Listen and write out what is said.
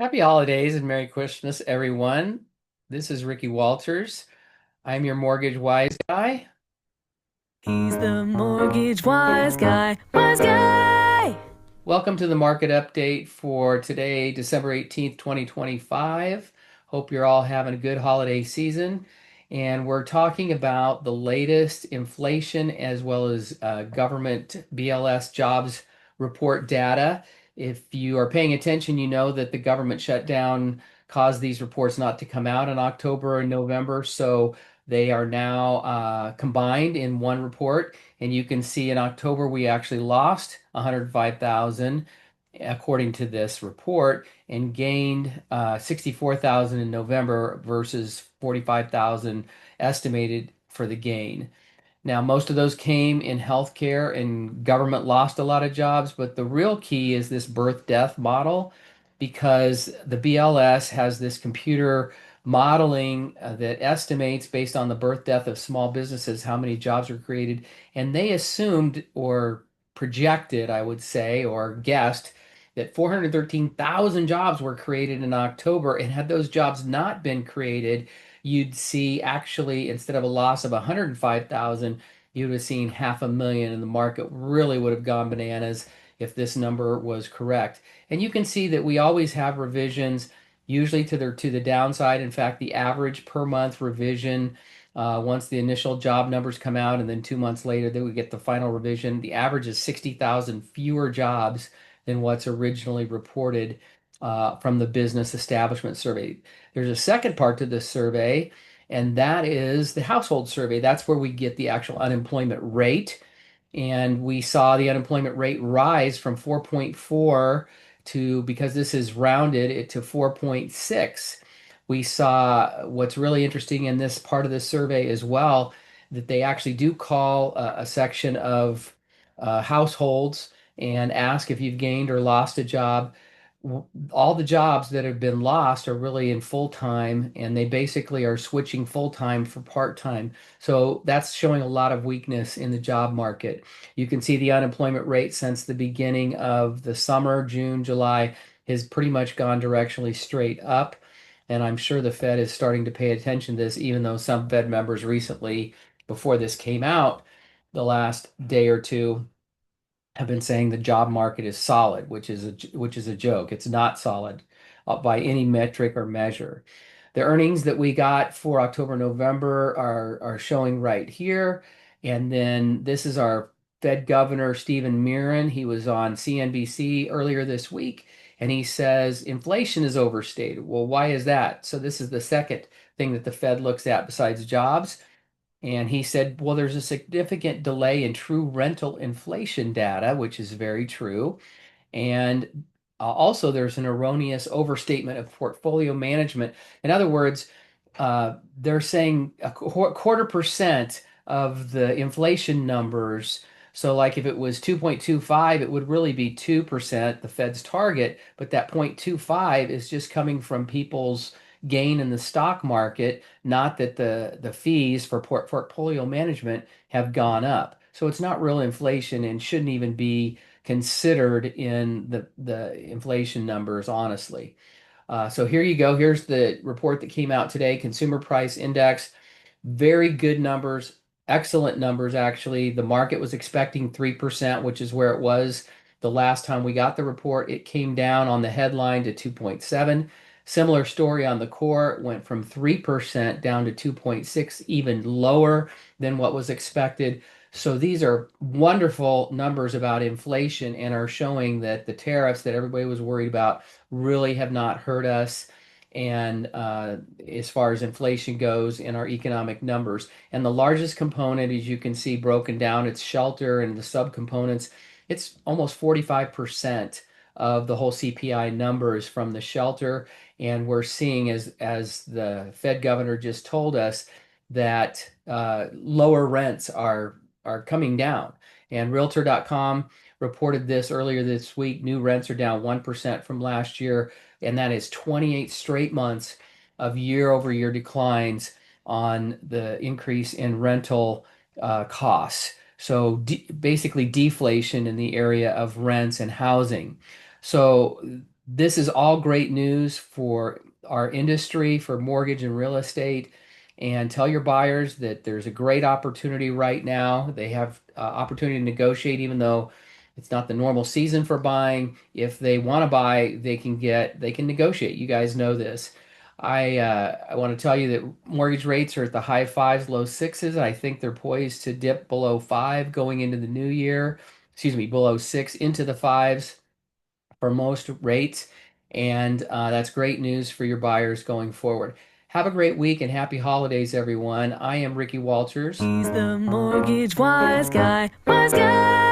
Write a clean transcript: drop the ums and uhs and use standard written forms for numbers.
Happy holidays and Merry Christmas, everyone. This is Ricky Walters. I'm your mortgage wise guy. He's the mortgage wise guy, wise guy. Welcome to the market update for today, December 18th, 2025. Hope you're all having a good holiday season. And we're talking about the latest inflation as well as government BLS jobs report data. If you are paying attention, you know that the government shutdown caused these reports not to come out in October and November. So they are now combined in one report. And you can see in October, we actually lost 105,000 according to this report and gained 64,000 in November versus 45,000 estimated for the gain. Now, most of those came in healthcare and government lost a lot of jobs, but the real key is this birth death model because the BLS has this computer modeling that estimates based on the birth death of small businesses how many jobs were created. And they assumed or projected, I would say, or guessed that 413,000 jobs were created in October. And had those jobs not been created, you'd see actually instead of a loss of 105,000, you'd have seen 500,000, and the market really would have gone bananas if this number was correct. And you can see that we always have revisions, usually to the downside. In fact, the average per month revision, once the initial job numbers come out, and then 2 months later, then we get the final revision. The average is 60,000 fewer jobs than what's originally reported from the business establishment survey. There's a second part to this survey, and that is the household survey. That's where we get the actual unemployment rate. And we saw the unemployment rate rise from 4.4 to, because this is rounded, it to 4.6. We saw what's really interesting in this part of the survey as well, that they actually do call a section of households and ask if you've gained or lost a job. All the jobs that have been lost are really in full time, and they basically are switching full time for part time. So that's showing a lot of weakness in the job market. You can see the unemployment rate since the beginning of the summer, June, July, has pretty much gone directionally straight up. And I'm sure the Fed is starting to pay attention to this, even though some Fed members recently, before this came out, the last day or two, have been saying the job market is solid, which is a joke. It's not solid by any metric or measure. The earnings that we got for October, November are showing right here. And then this is our Fed Governor Stephen Miran. He was on CNBC earlier this week, and he says inflation is overstated. Well, why is that? So this is the second thing that the Fed looks at besides jobs. And he said, well, there's a significant delay in true rental inflation data, which is very true. And also, there's an erroneous overstatement of portfolio management. In other words, they're saying a quarter percent of the inflation numbers. So, like if it was 2.25, it would really be 2%, the Fed's target, but that 0.25 is just coming from people's gain in the stock market, not that the fees for portfolio management have gone up. So it's not real inflation and shouldn't even be considered in the inflation numbers, honestly. So here you go. Here's the report that came out today, Consumer Price Index. Very good numbers, excellent numbers, actually. The market was expecting 3%, which is where it was the last time we got the report. It came down on the headline to 2.7. Similar story on the core. It went from 3% down to 2.6, even lower than what was expected. So these are wonderful numbers about inflation and are showing that the tariffs that everybody was worried about really have not hurt us. And as far as inflation goes in our economic numbers. And the largest component, as you can see broken down, it's shelter and the subcomponents. It's almost 45% of the whole CPI numbers from the shelter. And we're seeing, as the Fed governor just told us, that lower rents are coming down. And Realtor.com reported this earlier this week. New rents are down 1% from last year, and that is 28 straight months of year-over-year declines on the increase in rental costs. So basically deflation in the area of rents and housing. So This is all great news for our industry, for mortgage and real estate. And tell your buyers that there's a great opportunity right now. They have opportunity to negotiate, even though it's not the normal season for buying. If they want to buy, they can negotiate. You guys know this. I want to tell you that mortgage rates are at the high fives, low sixes. I think they're poised to dip below five going into the new year. Excuse me, below six into the fives for most rates. And that's great news for your buyers going forward. Have a great week and happy holidays, everyone. I am Ricky Walters. He's the mortgage wise guy, wise guy.